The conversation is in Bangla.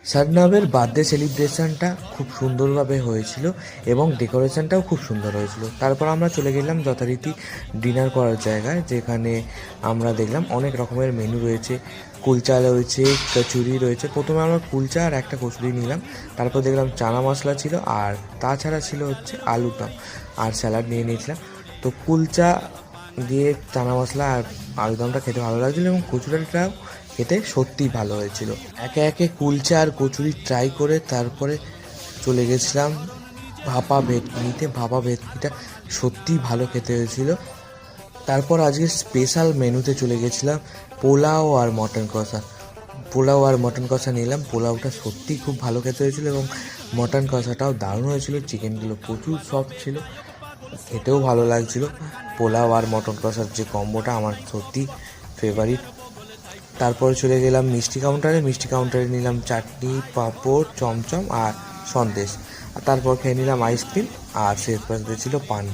শাবনাবের বার্থডে সেলিব্রেশনটা খুব সুন্দরভাবে হয়েছিল এবং ডেকোরেশনটাও খুব সুন্দর হয়েছিল। তারপর আমরা চলে গেলাম যথারীতি ডিনার করার জায়গায়, যেখানে আমরা দেখলাম অনেক রকমের মেনু রয়েছে। কুলচা রয়েছে, কচুরি রয়েছে। প্রথমে আমরা কুলচা আর একটা কচুরি নিলাম। তারপর দেখলাম চানা মশলা ছিল, আর তাছাড়া ছিল হচ্ছে আলুর দম আর স্যালাড নিয়ে নিয়েছিলাম। তো কুলচা দিয়ে চানা মশলা আর আলুদমটা খেতে ভালো লাগছিলো এবং কচুরিটাও খেতে সত্যিই ভালো হয়েছিল। একে একে কুলচা আর কচুরি ট্রাই করে তারপরে চলে গেছিলাম ভাপা ভেটকিতে। ভাপা ভেটকিটা সত্যিই ভালো খেতে হয়েছিল। তারপর আজকে স্পেশাল মেনুতে চলে গেছিলাম পোলাও আর মটন কষা। পোলাও আর মটন কষা নিলাম। পোলাওটা সত্যিই খুব ভালো খেতে হয়েছিল এবং মটন কষাটাও দারুণ হয়েছিল। চিকেনগুলো প্রচুর সফট ছিল, খেতেও ভালো লাগছিল। পোলাও আর মটন কষার যে কম্বোটা আমার সত্যি ফেভারিট। তারপরে চলে গেলাম মিষ্টি কাউন্টারে। মিষ্টি কাউন্টারে নিলাম চাটনি, পাঁপড়, চমচম আর সন্দেশ। আর তারপর খেয়ে নিলাম আইসক্রিম, আর শেষ পাশে ছিল পান।